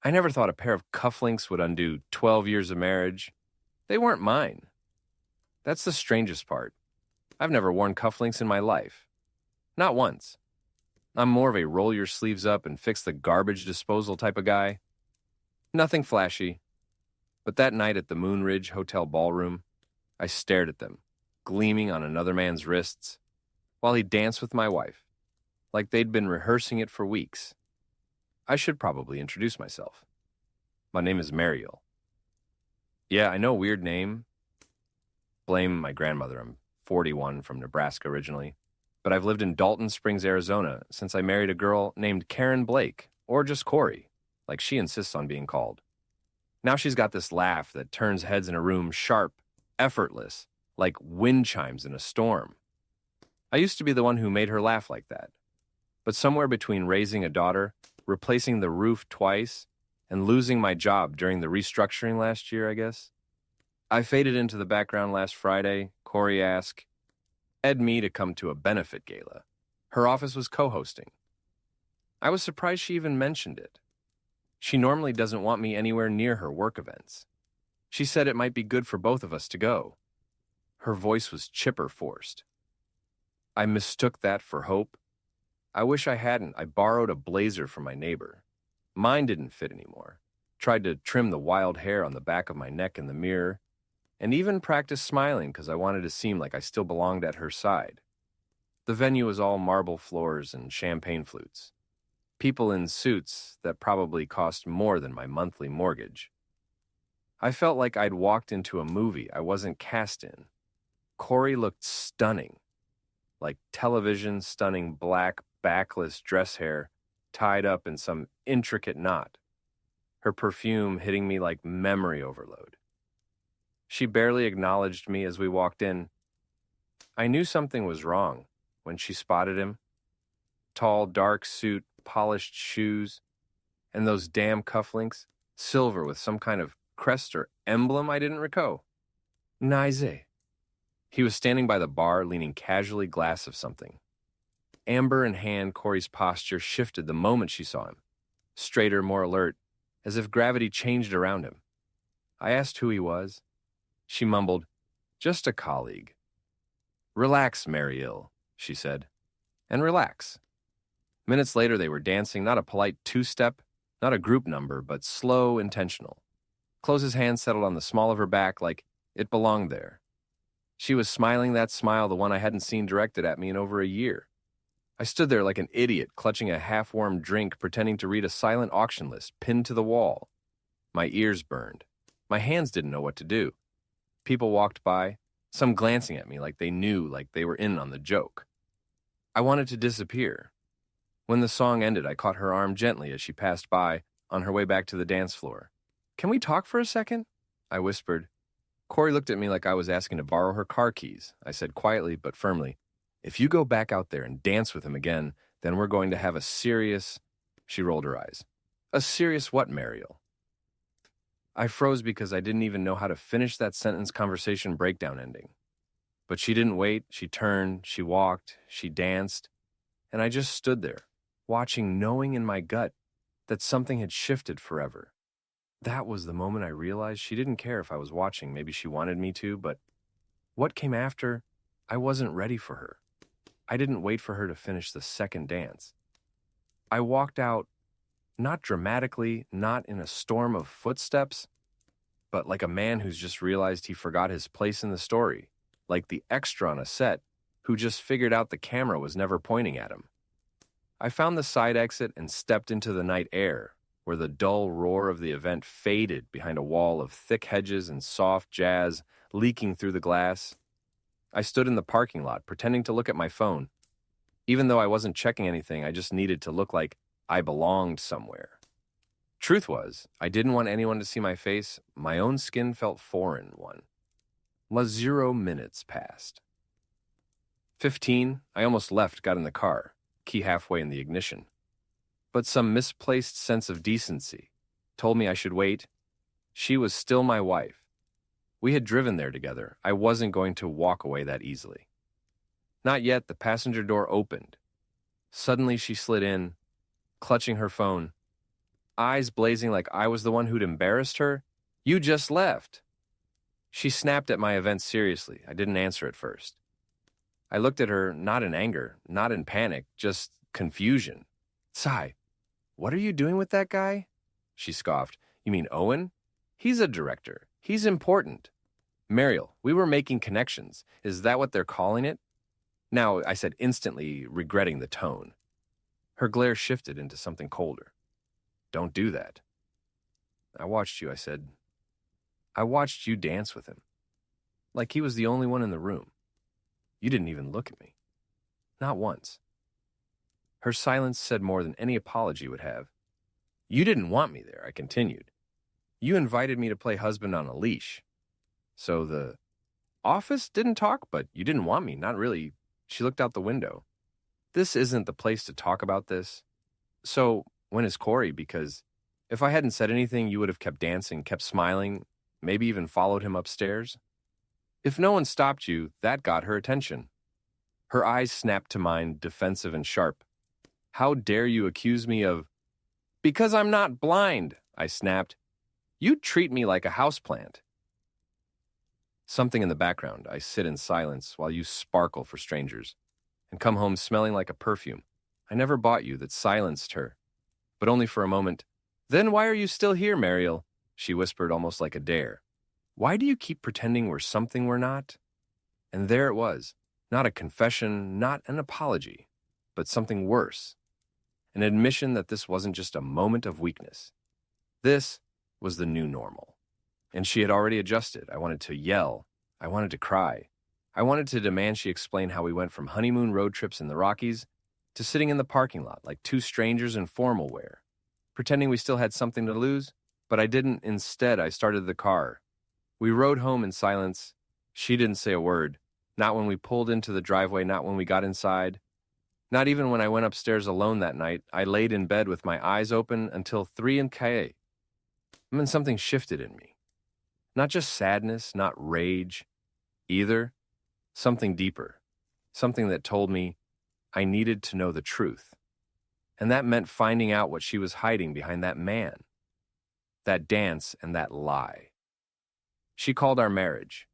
I never thought a pair of cufflinks would undo 12 years of marriage. They weren't mine. That's the strangest part. I've never worn cufflinks in my life. Not once. I'm more of a roll your sleeves up and fix the garbage disposal type of guy. Nothing flashy. But that night at the Moonridge Hotel ballroom, I stared at them, gleaming on another man's wrists, while he danced with my wife, like they'd been rehearsing it for weeks. I should probably introduce myself. My name is Mariel. Yeah, I know, weird name. Blame my grandmother. I'm 41, from Nebraska originally. But I've lived in Dalton Springs, Arizona, since I married a girl named Karen Blake, or just Corey, like she insists on being called. Now she's got this laugh that turns heads in a room sharp, effortless, like wind chimes in a storm. I used to be the one who made her laugh like that. But somewhere between raising a daughter, replacing the roof twice, and losing my job during the restructuring last year, I guess, I faded into the background last Friday. Corey asked Ed me to come to a benefit gala. Her office was co-hosting. I was surprised she even mentioned it. She normally doesn't want me anywhere near her work events. She said it might be good for both of us to go. Her voice was chipper forced. I mistook that for hope. I wish I hadn't. I borrowed a blazer from my neighbor. Mine didn't fit anymore. Tried to trim the wild hair on the back of my neck in the mirror, and even practiced smiling because I wanted to seem like I still belonged at her side. The venue was all marble floors and champagne flutes. People in suits that probably cost more than my monthly mortgage. I felt like I'd walked into a movie I wasn't cast in. Corey looked stunning, like television stunning black backless dress hair tied up in some intricate knot, her perfume hitting me like memory overload. She barely acknowledged me as we walked in. I knew something was wrong when she spotted him. Tall, dark suit, polished shoes, and those damn cufflinks, silver with some kind of crest or emblem I didn't recall. Nice. He was standing by the bar, leaning casually glass of something. Amber in hand, Corey's posture shifted the moment she saw him. Straighter, more alert, as if gravity changed around him. I asked who he was. She mumbled, "Just a colleague." "Relax, Mariel," she said. And relax. Minutes later, they were dancing, not a polite two-step, not a group number, but slow, intentional. Close's hand settled on the small of her back like it belonged there. She was smiling that smile, the one I hadn't seen directed at me in over a year. I stood there like an idiot, clutching a half-warmed drink, pretending to read a silent auction list pinned to the wall. My ears burned. My hands didn't know what to do. People walked by, some glancing at me like they knew, like they were in on the joke. I wanted to disappear. When the song ended, I caught her arm gently as she passed by, on her way back to the dance floor. "Can we talk for a second?" I whispered. Corey looked at me like I was asking to borrow her car keys. I said quietly but firmly, "If you go back out there and dance with him again, then we're going to have a serious..." She rolled her eyes. "A serious what, Mariel?" I froze because I didn't even know how to finish that sentence conversation breakdown ending. But she didn't wait. She turned, she walked, she danced, and I just stood there, watching, knowing in my gut that something had shifted forever. That was the moment I realized she didn't care if I was watching. Maybe she wanted me to, but what came after, I wasn't ready for her. I didn't wait for her to finish the second dance. I walked out, not dramatically, not in a storm of footsteps, but like a man who's just realized he forgot his place in the story, like the extra on a set who just figured out the camera was never pointing at him. I found the side exit and stepped into the night air, where the dull roar of the event faded behind a wall of thick hedges and soft jazz leaking through the glass. I stood in the parking lot, pretending to look at my phone. Even though I wasn't checking anything, I just needed to look like I belonged somewhere. Truth was, I didn't want anyone to see my face. My own skin felt foreign, one. 0 minutes passed. 15, I almost left, got in the car, key halfway in the ignition. But some misplaced sense of decency told me I should wait. She was still my wife. We had driven there together. I wasn't going to walk away that easily. Not yet. The passenger door opened. Suddenly she slid in, clutching her phone. eyes blazing like I was the one who'd embarrassed her. You just left. She snapped at my event seriously. I didn't answer at first. I looked at her, not in anger, not in panic, just confusion. Sai, what are you doing with that guy? She scoffed. You mean Owen? He's a director. He's important. Mariel, we were making connections. Is that what they're calling it? Now, I said, instantly regretting the tone. Her glare shifted into something colder. Don't do that. I watched you, I said. I watched you dance with him. Like he was the only one in the room. You didn't even look at me. Not once. Her silence said more than any apology would have. You didn't want me there, I continued. You invited me to play husband on a leash. So the office didn't talk, but you didn't want me, not really. She looked out the window. This isn't the place to talk about this. So when is Corey? Because if I hadn't said anything, you would have kept dancing, kept smiling, maybe even followed him upstairs. If no one stopped you, that got her attention. Her eyes snapped to mine, defensive and sharp. How dare you accuse me of... Because I'm not blind, I snapped. You treat me like a houseplant. Something in the background. I sit in silence while you sparkle for strangers and come home smelling like a perfume I never bought you that silenced her, but only for a moment. Then why are you still here, Mariel? She whispered almost like a dare. Why do you keep pretending we're something we're not? And there it was, not a confession, not an apology, but something worse. An admission that this wasn't just a moment of weakness. This was the new normal. And she had already adjusted. I wanted to yell. I wanted to cry. I wanted to demand she explain how we went from honeymoon road trips in the Rockies to sitting in the parking lot like two strangers in formal wear, pretending we still had something to lose, but I didn't. Instead, I started the car. We rode home in silence. She didn't say a word, not when we pulled into the driveway, not when we got inside. Not even when I went upstairs alone that night. I laid in bed with my eyes open until 3 in K. And then something shifted in me. Not just sadness, not rage, either. Something deeper. Something that told me I needed to know the truth. And that meant finding out what she was hiding behind that man, that dance, and that lie. She called our marriage.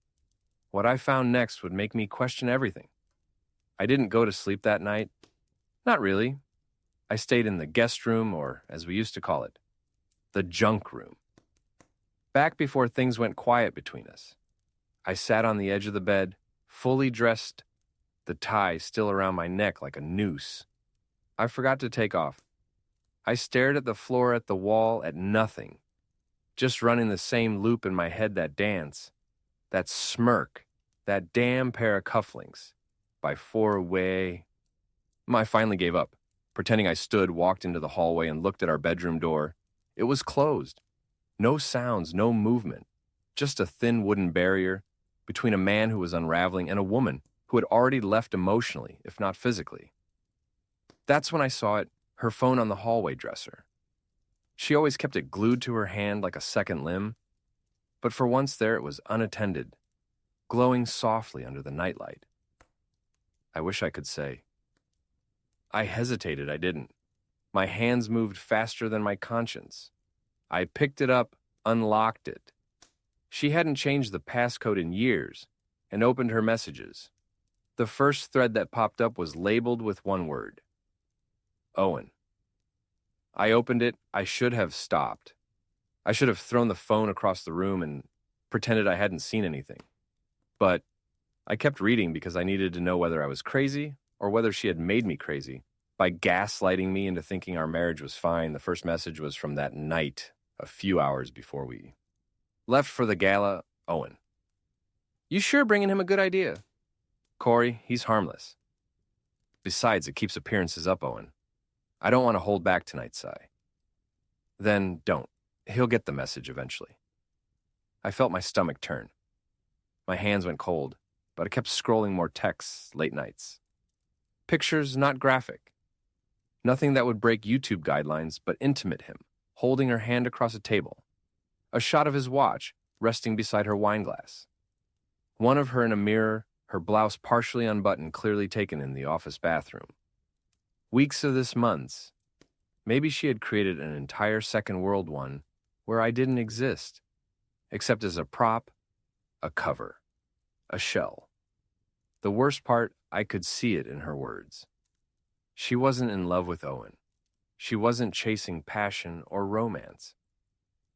What I found next would make me question everything. I didn't go to sleep that night. Not really. I stayed in the guest room, or as we used to call it, the junk room. Back before things went quiet between us. I sat on the edge of the bed, fully dressed, the tie still around my neck like a noose. I forgot to take off. I stared at the floor, at the wall, at nothing. Just running the same loop in my head, that dance, that smirk, that damn pair of cufflinks. By 4 way. I finally gave up, pretending I stood, walked into the hallway, and looked at our bedroom door. It was closed. No sounds, no movement. Just a thin wooden barrier between a man who was unraveling and a woman who had already left emotionally, if not physically. That's when I saw it, her phone on the hallway dresser. She always kept it glued to her hand like a second limb, but for once there it was unattended, glowing softly under the nightlight. I wish I could say. I hesitated, I didn't. My hands moved faster than my conscience. I picked it up, unlocked it. She hadn't changed the passcode in years, and opened her messages. The first thread that popped up was labeled with one word. Owen. I opened it. I should have stopped. I should have thrown the phone across the room and pretended I hadn't seen anything. But I kept reading because I needed to know whether I was crazy or whether she had made me crazy by gaslighting me into thinking our marriage was fine. The first message was from that night, a few hours before we left for the gala. Owen. You sure bringing him a good idea? Corey, he's harmless. Besides, it keeps appearances up, Owen. I don't want to hold back tonight, Sai. Then don't. He'll get the message eventually. I felt my stomach turn. My hands went cold, but I kept scrolling more texts late nights. Pictures, not graphic. Nothing that would break YouTube guidelines, but intimate him, holding her hand across a table. A shot of his watch, resting beside her wine glass. One of her in a mirror, her blouse partially unbuttoned, clearly taken in the office bathroom. Weeks of this, months. Maybe she had created an entire second world one where I didn't exist, except as a prop, a cover, a shell. The worst part, I could see it in her words. She wasn't in love with Owen. She wasn't chasing passion or romance.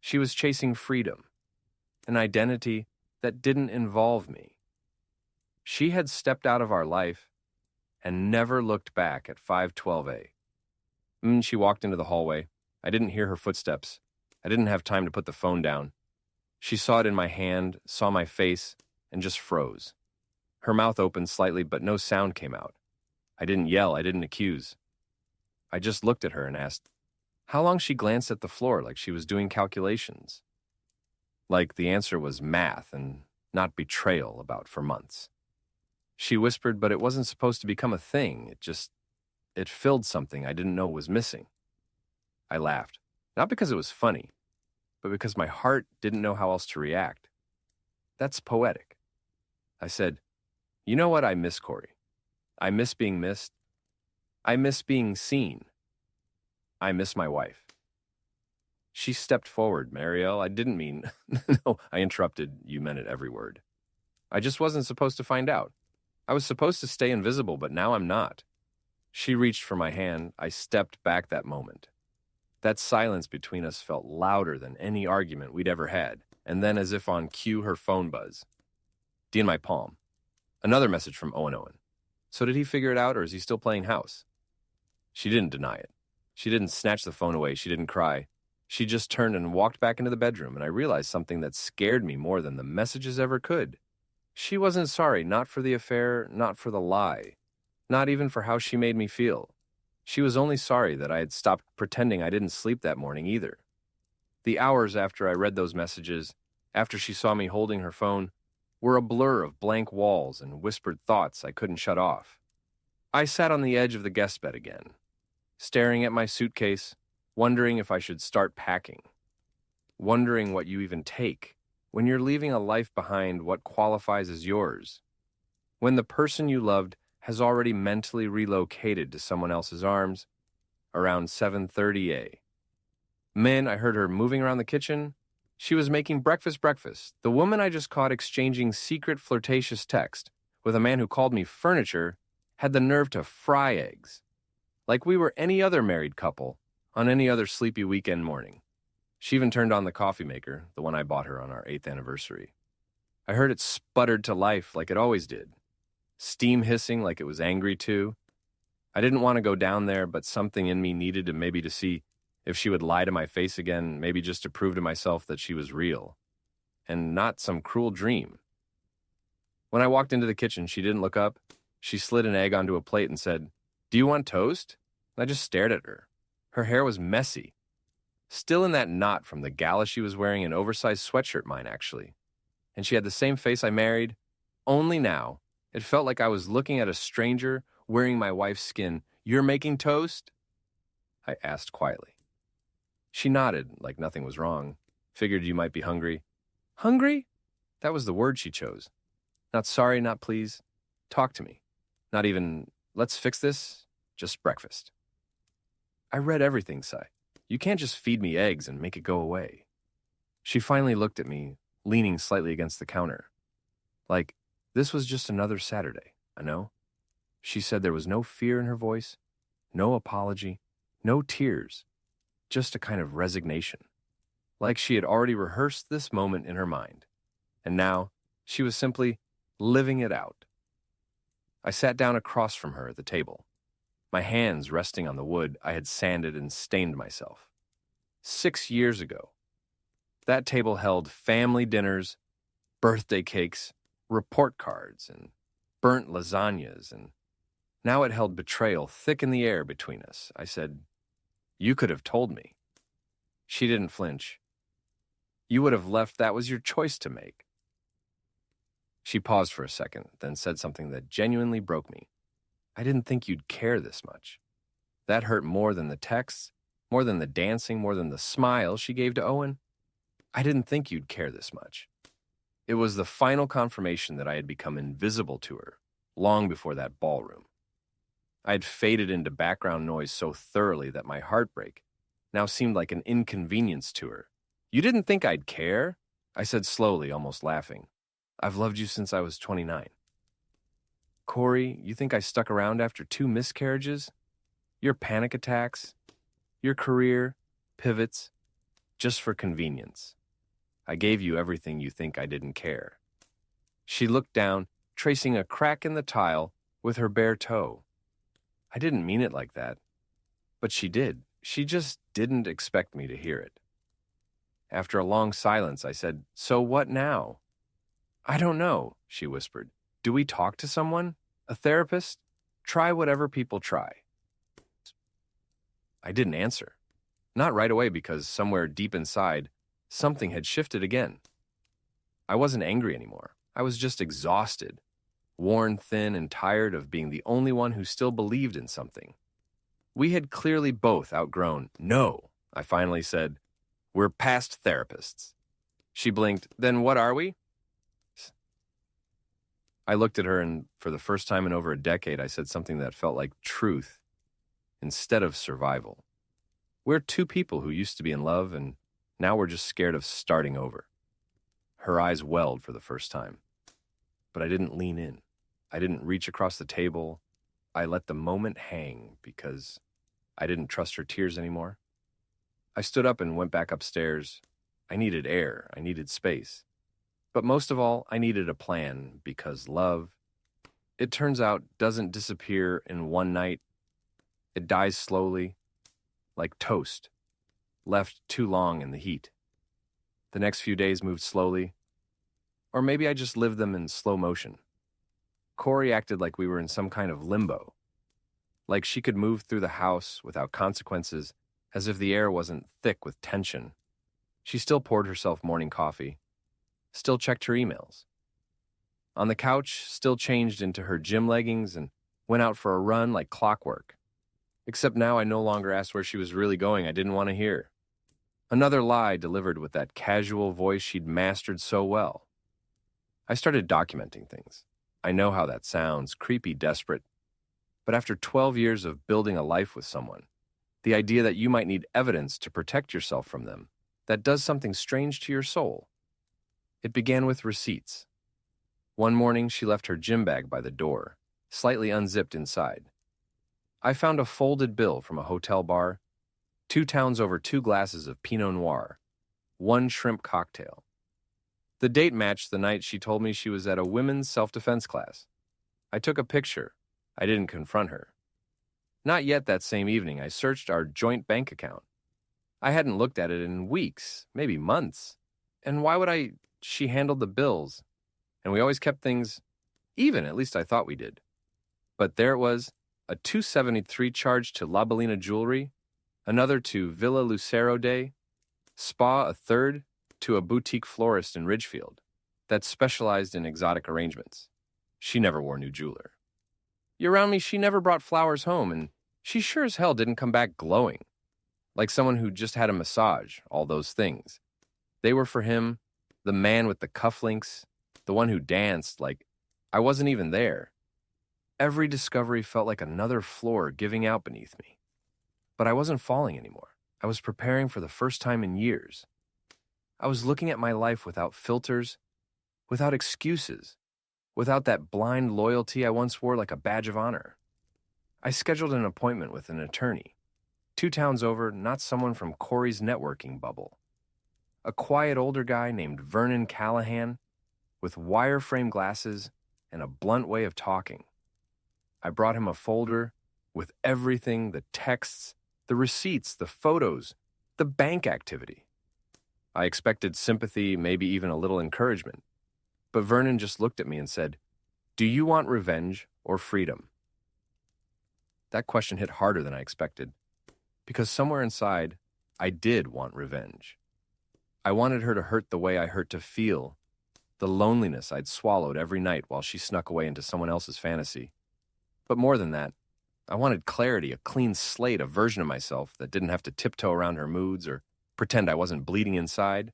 She was chasing freedom, an identity that didn't involve me. She had stepped out of our life and never looked back at 512A. She walked into the hallway. I didn't hear her footsteps. I didn't have time to put the phone down. She saw it in my hand, saw my face, and just froze. Her mouth opened slightly, but no sound came out. I didn't yell, I didn't accuse. I just looked at her and asked how long she glanced at the floor like she was doing calculations. Like the answer was math and not betrayal about for months. She whispered, but it wasn't supposed to become a thing. It filled something I didn't know was missing. I laughed, not because it was funny, but because my heart didn't know how else to react. That's poetic. I said, you know what I miss, Corey? I miss being missed. I miss being seen. I miss my wife. She stepped forward. Marielle, I didn't mean... No, I interrupted. You meant it every word. I just wasn't supposed to find out. I was supposed to stay invisible, but now I'm not. She reached for my hand. I stepped back that moment. That silence between us felt louder than any argument we'd ever had, and then as if on cue, her phone buzz. D in my palm. Another message from Owen. So did he figure it out, or is he still playing house? She didn't deny it. She didn't snatch the phone away. She didn't cry. She just turned and walked back into the bedroom, and I realized something that scared me more than the messages ever could. She wasn't sorry, not for the affair, not for the lie, not even for how she made me feel. She was only sorry that I had stopped pretending I didn't sleep that morning either. The hours after I read those messages, after she saw me holding her phone, were a blur of blank walls and whispered thoughts I couldn't shut off. I sat on the edge of the guest bed again, staring at my suitcase, wondering if I should start packing, wondering what you even take when you're leaving a life behind what qualifies as yours, when the person you loved has already mentally relocated to someone else's arms around 7:30 a. Man, I heard her moving around the kitchen. She was making breakfast. The woman I just caught exchanging secret flirtatious text with a man who called me furniture had the nerve to fry eggs, like we were any other married couple on any other sleepy weekend morning. She even turned on the coffee maker, the one I bought her on our 8th anniversary. I heard it sputtered to life like it always did, steam hissing like it was angry too. I didn't want to go down there, but something in me needed to see if she would lie to my face again, maybe just to prove to myself that she was real, and not some cruel dream. When I walked into the kitchen, she didn't look up. She slid an egg onto a plate and said, "Do you want toast?" And I just stared at her. Her hair was messy, still in that knot from the gala she was wearing, an oversized sweatshirt, mine actually. And she had the same face I married, only now it felt like I was looking at a stranger wearing my wife's skin. "You're making toast?" I asked quietly. She nodded like nothing was wrong. Figured you might be hungry. Hungry? That was the word she chose. Not sorry, not please. Talk to me. Not even, let's fix this, just breakfast. I read everything, Sai. You can't just feed me eggs and make it go away. She finally looked at me, leaning slightly against the counter. Like, this was just another Saturday, I know. She said there was no fear in her voice, no apology, no tears, just a kind of resignation. Like she had already rehearsed this moment in her mind, and now she was simply living it out. I sat down across from her at the table, my hands resting on the wood I had sanded and stained myself. 6 years ago, that table held family dinners, birthday cakes, report cards, and burnt lasagnas, and now it held betrayal thick in the air between us. I said, "You could have told me." She didn't flinch. "You would have left. That was your choice to make." She paused for a second, then said something that genuinely broke me. "I didn't think you'd care this much." That hurt more than the texts, more than the dancing, more than the smile she gave to Owen. "I didn't think you'd care this much." It was the final confirmation that I had become invisible to her long before that ballroom. I had faded into background noise so thoroughly that my heartbreak now seemed like an inconvenience to her. "You didn't think I'd care?" I said slowly, almost laughing. "I've loved you since I was 29. Corey, you think I stuck around after 2 miscarriages? Your panic attacks, your career, pivots, just for convenience. I gave you everything you think I didn't care." She looked down, tracing a crack in the tile with her bare toe. I didn't mean it like that, but she did. She just didn't expect me to hear it. After a long silence, I said, "So what now?" "I don't know," she whispered. "Do we talk to someone? A therapist? Try whatever people try." I didn't answer. Not right away, because somewhere deep inside, something had shifted again. I wasn't angry anymore. I was just exhausted, worn thin and tired of being the only one who still believed in something. We had clearly both outgrown. "No," I finally said. "We're past therapists." She blinked. "Then what are we?" I looked at her, and for the first time in over a decade, I said something that felt like truth instead of survival. "We're 2 people who used to be in love, and now we're just scared of starting over." Her eyes welled for the first time. But I didn't lean in. I didn't reach across the table. I let the moment hang because I didn't trust her tears anymore. I stood up and went back upstairs. I needed air. I needed space. But most of all, I needed a plan, because love, it turns out, doesn't disappear in one night. It dies slowly, like toast, left too long in the heat. The next few days moved slowly, or maybe I just lived them in slow motion. Corey acted like we were in some kind of limbo, like she could move through the house without consequences, as if the air wasn't thick with tension. She still poured herself morning coffee, still checked her emails. On the couch, still changed into her gym leggings and went out for a run like clockwork. Except now I no longer asked where she was really going. I didn't want to hear. Another lie delivered with that casual voice she'd mastered so well. I started documenting things. I know how that sounds, creepy, desperate. But after 12 years of building a life with someone, the idea that you might need evidence to protect yourself from them, that does something strange to your soul. It began with receipts. One morning, she left her gym bag by the door, slightly unzipped inside. I found a folded bill from a hotel bar, 2 towns over 2 glasses of Pinot Noir, 1 shrimp cocktail. The date matched the night she told me she was at a women's self-defense class. I took a picture. I didn't confront her. Not yet that same evening, I searched our joint bank account. I hadn't looked at it in weeks, maybe months. And why would I? She handled the bills, and we always kept things even, at least I thought we did. But there it was, a $273 charge to La Bellina Jewelry, another to Villa Lucero Day, Spa a third to a boutique florist in Ridgefield that specialized in exotic arrangements. She never wore new jeweler. You around me, she never brought flowers home, and she sure as hell didn't come back glowing, like someone who just had a massage, all those things. They were for him, the man with the cufflinks, the one who danced like I wasn't even there. Every discovery felt like another floor giving out beneath me. But I wasn't falling anymore. I was preparing for the first time in years. I was looking at my life without filters, without excuses, without that blind loyalty I once wore like a badge of honor. I scheduled an appointment with an attorney, 2 towns over, not someone from Corey's networking bubble. A quiet older guy named Vernon Callahan with wireframe glasses and a blunt way of talking. I brought him a folder with everything, the texts, the receipts, the photos, the bank activity. I expected sympathy, maybe even a little encouragement. But Vernon just looked at me and said, "Do you want revenge or freedom?" That question hit harder than I expected, because somewhere inside, I did want revenge. I wanted her to hurt the way I hurt to feel, the loneliness I'd swallowed every night while she snuck away into someone else's fantasy. But more than that, I wanted clarity, a clean slate, a version of myself that didn't have to tiptoe around her moods or pretend I wasn't bleeding inside.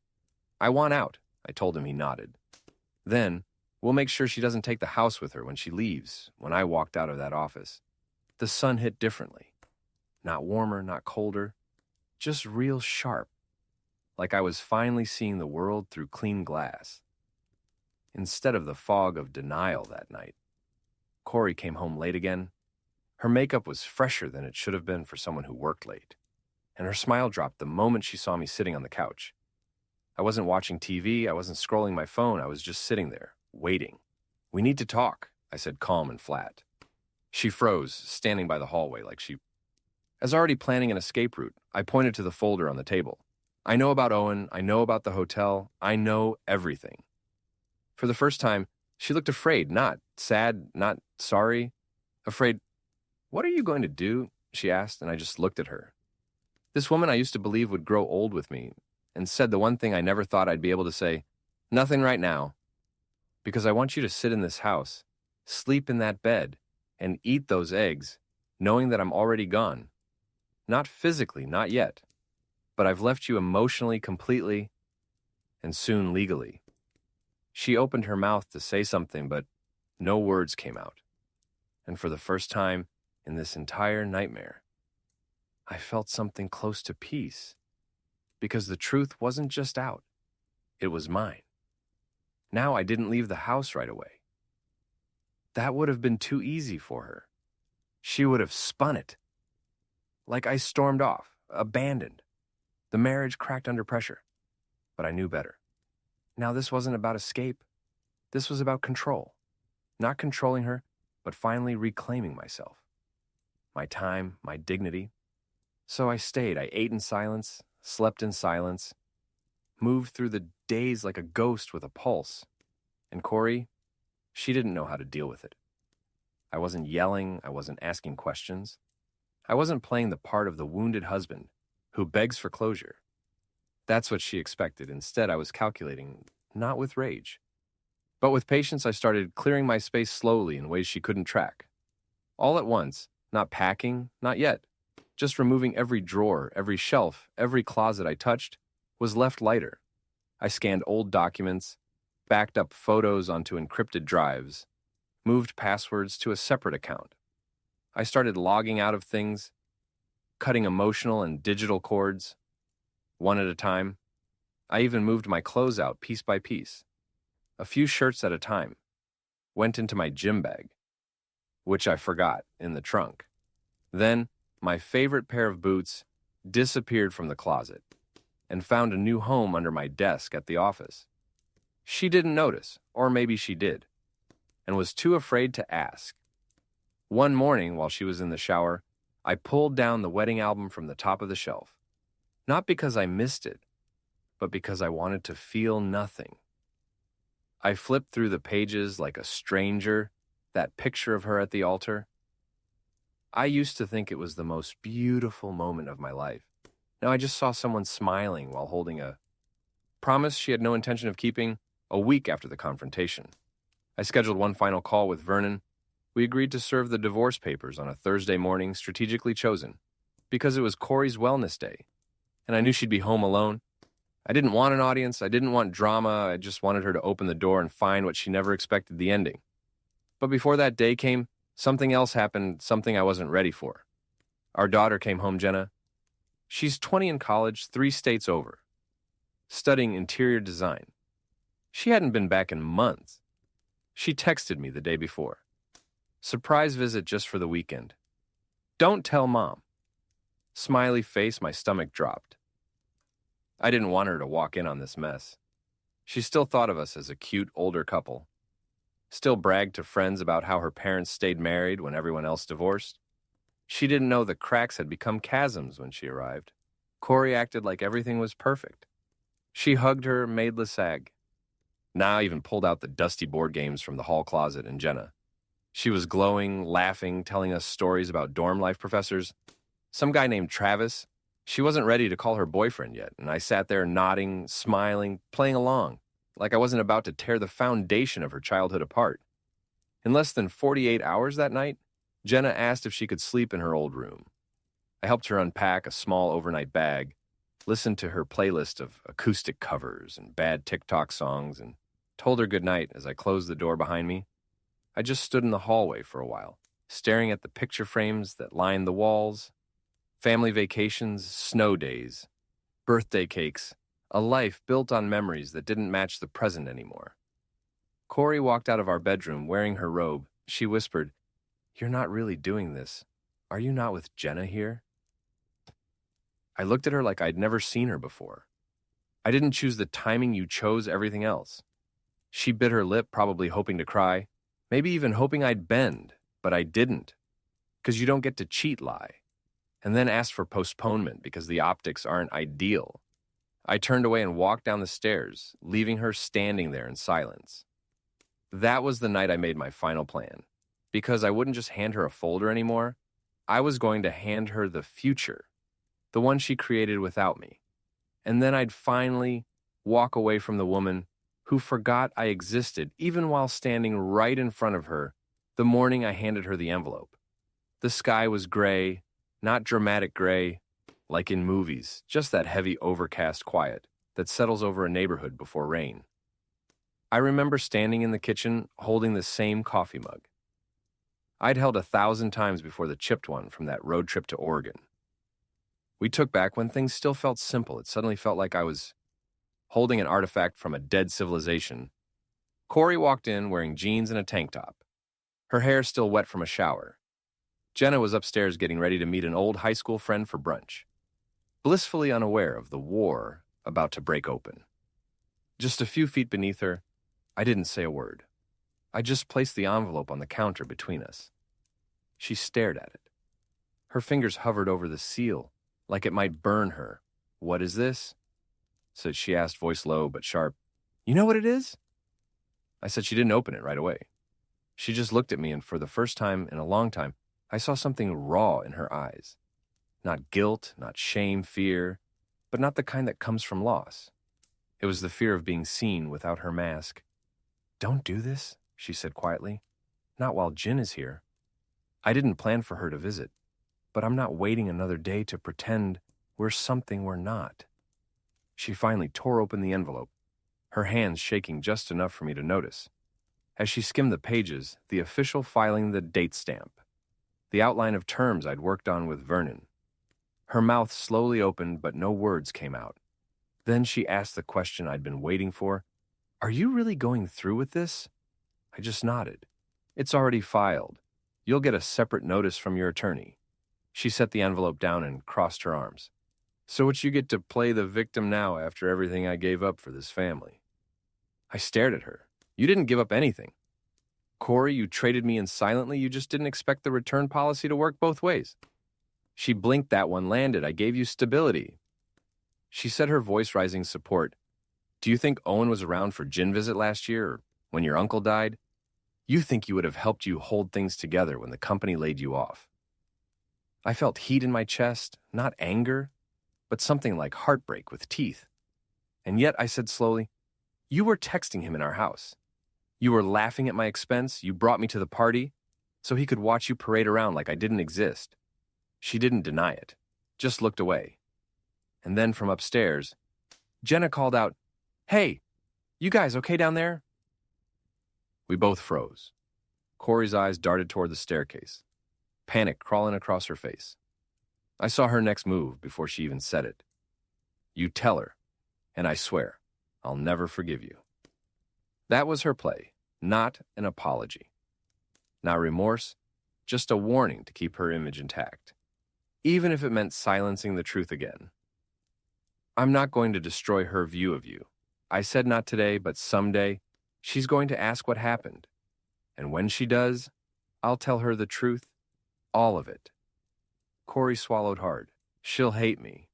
"I want out," I told him. He nodded. "Then, we'll make sure she doesn't take the house with her when she leaves," when I walked out of that office. The sun hit differently. Not warmer, not colder, just real sharp, like I was finally seeing the world through clean glass. Instead of the fog of denial that night, Corey came home late again. Her makeup was fresher than it should have been for someone who worked late, and her smile dropped the moment she saw me sitting on the couch. I wasn't watching TV, I wasn't scrolling my phone, I was just sitting there, waiting. "We need to talk," I said, calm and flat. She froze, standing by the hallway like she... As already planning an escape route, I pointed to the folder on the table. "I know about Owen, I know about the hotel, I know everything." For the first time, she looked afraid, not sad, not sorry. Afraid. "What are you going to do?" she asked, and I just looked at her. This woman I used to believe would grow old with me, and said the one thing I never thought I'd be able to say, "Nothing right now. Because I want you to sit in this house, sleep in that bed, and eat those eggs, knowing that I'm already gone. Not physically, not yet. But I've left you emotionally, completely, and soon legally." She opened her mouth to say something, but no words came out. And for the first time in this entire nightmare, I felt something close to peace. Because the truth wasn't just out, it was mine. Now I didn't leave the house right away. That would have been too easy for her. She would have spun it. Like I stormed off, abandoned. The marriage cracked under pressure. But I knew better. Now this wasn't about escape. This was about control. Not controlling her, but finally reclaiming myself. My time, my dignity. So I stayed. I ate in silence, slept in silence, moved through the days like a ghost with a pulse. And Corey, she didn't know how to deal with it. I wasn't yelling, I wasn't asking questions. I wasn't playing the part of the wounded husband who begs for closure. That's what she expected. Instead, I was calculating, not with rage. But with patience, I started clearing my space slowly in ways she couldn't track. All at once, not packing, not yet. Just removing every drawer, every shelf, every closet I touched was left lighter. I scanned old documents, backed up photos onto encrypted drives, moved passwords to a separate account. I started logging out of things, cutting emotional and digital cords, one at a time. I even moved my clothes out piece by piece, a few shirts at a time, went into my gym bag, which I forgot in the trunk. Then, my favorite pair of boots disappeared from the closet and found a new home under my desk at the office. She didn't notice, or maybe she did, and was too afraid to ask. One morning, while she was in the shower, I pulled down the wedding album from the top of the shelf. Not because I missed it, but because I wanted to feel nothing. I flipped through the pages like a stranger, that picture of her at the altar. I used to think it was the most beautiful moment of my life. Now I just saw someone smiling while holding a promise she had no intention of keeping a week after the confrontation. I scheduled one final call with Vernon. We agreed to serve the divorce papers on a Thursday morning strategically chosen because it was Corey's wellness day, and I knew she'd be home alone. I didn't want an audience. I didn't want drama. I just wanted her to open the door and find what she never expected, the ending. But before that day came, something else happened, something I wasn't ready for. Our daughter came home, Jenna. She's 20 in college, 3 states over, studying interior design. She hadn't been back in months. She texted me the day before. Surprise visit just for the weekend. Don't tell Mom. Smiley face, my stomach dropped. I didn't want her to walk in on this mess. She still thought of us as a cute older couple. Still bragged to friends about how her parents stayed married when everyone else divorced. She didn't know the cracks had become chasms when she arrived. Corey acted like everything was perfect. She hugged her, made the sag. Now I even pulled out the dusty board games from the hall closet in Jenna. She was glowing, laughing, telling us stories about dorm life professors. Some guy named Travis. She wasn't ready to call her boyfriend yet, and I sat there nodding, smiling, playing along, like I wasn't about to tear the foundation of her childhood apart. In less than 48 hours that night, Jenna asked if she could sleep in her old room. I helped her unpack a small overnight bag, listened to her playlist of acoustic covers and bad TikTok songs, and told her goodnight as I closed the door behind me. I just stood in the hallway for a while, staring at the picture frames that lined the walls. Family vacations, snow days, birthday cakes, a life built on memories that didn't match the present anymore. Corey walked out of our bedroom wearing her robe. She whispered, "You're not really doing this. Are you not with Jenna here?" I looked at her like I'd never seen her before. "I didn't choose the timing, you chose everything else." She bit her lip, probably hoping to cry, maybe even hoping I'd bend, but I didn't. Because you don't get to cheat lie. And then ask for postponement because the optics aren't ideal. I turned away and walked down the stairs, leaving her standing there in silence. That was the night I made my final plan. Because I wouldn't just hand her a folder anymore, I was going to hand her the future, the one she created without me. And then I'd finally walk away from the woman who forgot I existed even while standing right in front of her the morning I handed her the envelope. The sky was gray, not dramatic gray, like in movies, just that heavy overcast quiet that settles over a neighborhood before rain. I remember standing in the kitchen holding the same coffee mug I'd held 1,000 times before the chipped one from that road trip to Oregon. We took back when things still felt simple. It suddenly felt like I was holding an artifact from a dead civilization. Corey walked in wearing jeans and a tank top, her hair still wet from a shower. Jenna was upstairs getting ready to meet an old high school friend for brunch, blissfully unaware of the war about to break open. Just a few feet beneath her, I didn't say a word. I just placed the envelope on the counter between us. She stared at it. Her fingers hovered over the seal, like it might burn her. "What is this?" said she asked, voice low but sharp. "You know what it is?" I said she didn't open it right away. She just looked at me, and for the first time in a long time, I saw something raw in her eyes. Not guilt, not shame, fear, but not the kind that comes from loss. It was the fear of being seen without her mask. "Don't do this," she said quietly. "Not while Jin is here." I didn't plan for her to visit, but I'm not waiting another day to pretend we're something we're not. She finally tore open the envelope, her hands shaking just enough for me to notice. As she skimmed the pages, the official filing the date stamp, the outline of terms I'd worked on with Vernon. Her mouth slowly opened, but no words came out. Then she asked the question I'd been waiting for. "Are you really going through with this?" I just nodded. "It's already filed. You'll get a separate notice from your attorney." She set the envelope down and crossed her arms. "So what you get to play the victim now after everything I gave up for this family?" I stared at her. "You didn't give up anything. Corey, you traded me in silently. You just didn't expect the return policy to work both ways." She blinked. "That one landed. I gave you stability." She said, her voice rising support. "Do you think Owen was around for Jin visit last year, or when your uncle died? You think he would have helped you hold things together when the company laid you off." I felt heat in my chest, not anger, but something like heartbreak with teeth. And yet I said slowly, "You were texting him in our house. You were laughing at my expense. You brought me to the party so he could watch you parade around like I didn't exist." She didn't deny it, just looked away. And then from upstairs, Jenna called out, "Hey, you guys okay down there?" We both froze. Corey's eyes darted toward the staircase, panic crawling across her face. I saw her next move before she even said it. "You tell her, and I swear, I'll never forgive you." That was her play, not an apology. Not remorse, just a warning to keep her image intact, even if it meant silencing the truth again. "I'm not going to destroy her view of you. I said not today, but someday, she's going to ask what happened. And when she does, I'll tell her the truth, all of it." Corey swallowed hard. "She'll hate me.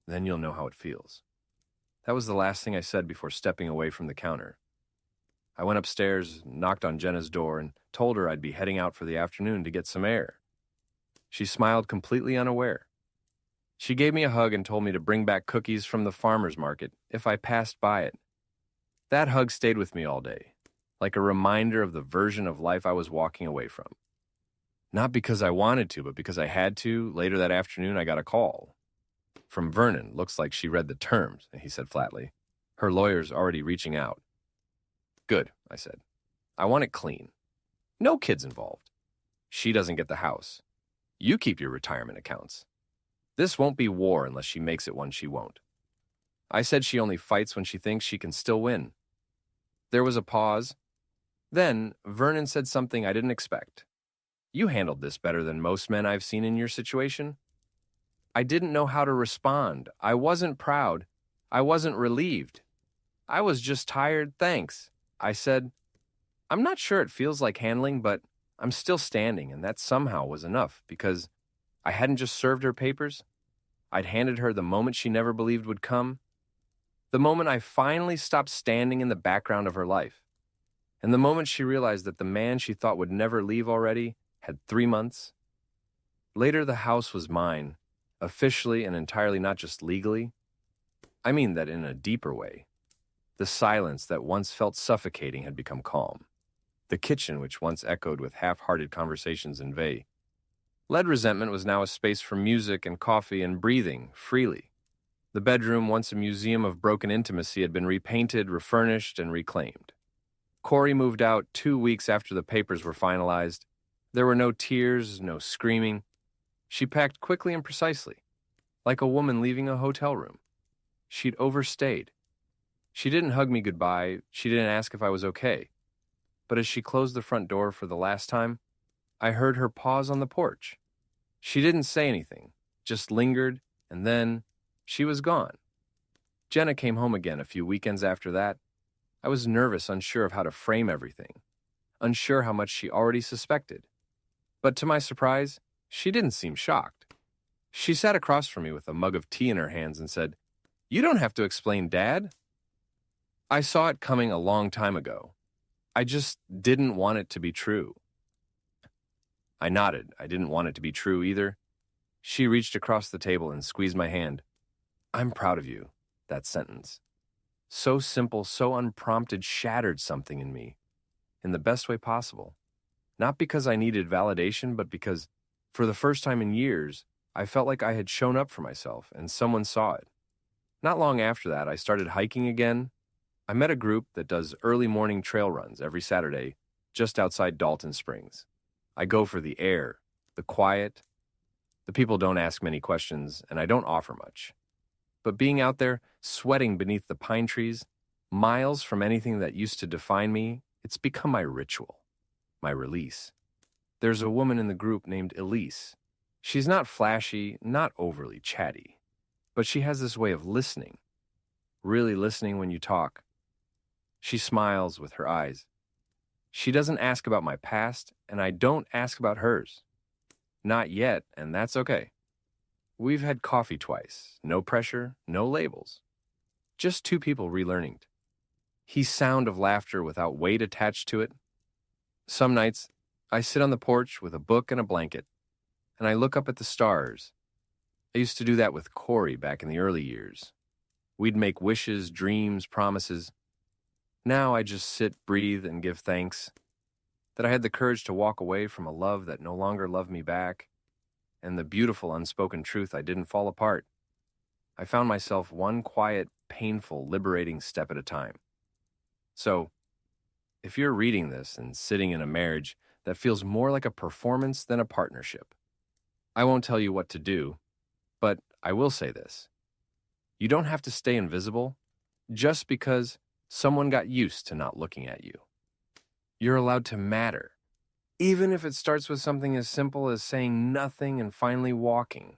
Then you'll know how it feels." That was the last thing I said before stepping away from the counter. I went upstairs, knocked on Jenna's door, and told her I'd be heading out for the afternoon to get some air. She smiled, completely unaware. She gave me a hug and told me to bring back cookies from the farmer's market if I passed by it. That hug stayed with me all day, like a reminder of the version of life I was walking away from. Not because I wanted to, but because I had to. Later that afternoon, I got a call from Vernon. "Looks like she read the terms," he said flatly. "Her lawyer's already reaching out." "Good," I said. "I want it clean. No kids involved." She doesn't get the house. You keep your retirement accounts. This won't be war unless she makes it one she won't. I said she only fights when she thinks she can still win. There was a pause. Then Vernon said something I didn't expect. You handled this better than most men I've seen in your situation. I didn't know how to respond. I wasn't proud. I wasn't relieved. I was just tired, thanks. I said, I'm not sure it feels like handling, but I'm still standing, and that somehow was enough because I hadn't just served her papers. I'd handed her the moment she never believed would come. The moment I finally stopped standing in the background of her life. And the moment she realized that the man she thought would never leave already had 3 months. Later, the house was mine, officially and entirely, not just legally. I mean that in a deeper way. The silence that once felt suffocating had become calm. The kitchen, which once echoed with half-hearted conversations in vain, lead resentment, was now a space for music and coffee and breathing freely. The bedroom, once a museum of broken intimacy, had been repainted, refurnished, and reclaimed. Corey moved out 2 weeks after the papers were finalized. There were no tears, no screaming. She packed quickly and precisely, like a woman leaving a hotel room. She'd overstayed. She didn't hug me goodbye. She didn't ask if I was okay. But as she closed the front door for the last time, I heard her pause on the porch. She didn't say anything, just lingered, and then she was gone. Jenna came home again a few weekends after that. I was nervous, unsure of how to frame everything, unsure how much she already suspected. But to my surprise, she didn't seem shocked. She sat across from me with a mug of tea in her hands and said, "You don't have to explain, Dad." I saw it coming a long time ago. I just didn't want it to be true. I nodded. I didn't want it to be true either. She reached across the table and squeezed my hand. "I'm proud of you," that sentence. So simple, so unprompted, shattered something in me, in the best way possible. Not because I needed validation, but because, for the first time in years, I felt like I had shown up for myself and someone saw it. Not long after that, I started hiking again. I met a group that does early morning trail runs every Saturday just outside Dalton Springs. I go for the air, the quiet. The people don't ask many questions, and I don't offer much. But being out there, sweating beneath the pine trees, miles from anything that used to define me, it's become my ritual, my release. There's a woman in the group named Elise. She's not flashy, not overly chatty, but she has this way of listening, really listening when you talk. She smiles with her eyes. She doesn't ask about my past, and I don't ask about hers. Not yet, and that's okay. We've had coffee twice. No pressure, no labels. Just two people relearning. He's sound of laughter without weight attached to it. Some nights, I sit on the porch with a book and a blanket, and I look up at the stars. I used to do that with Corey back in the early years. We'd make wishes, dreams, promises. Now I just sit, breathe, and give thanks that I had the courage to walk away from a love that no longer loved me back, and the beautiful unspoken truth I didn't fall apart. I found myself one quiet, painful, liberating step at a time. So, if you're reading this and sitting in a marriage that feels more like a performance than a partnership, I won't tell you what to do, but I will say this. You don't have to stay invisible just because someone got used to not looking at you. You're allowed to matter, even if it starts with something as simple as saying nothing and finally walking.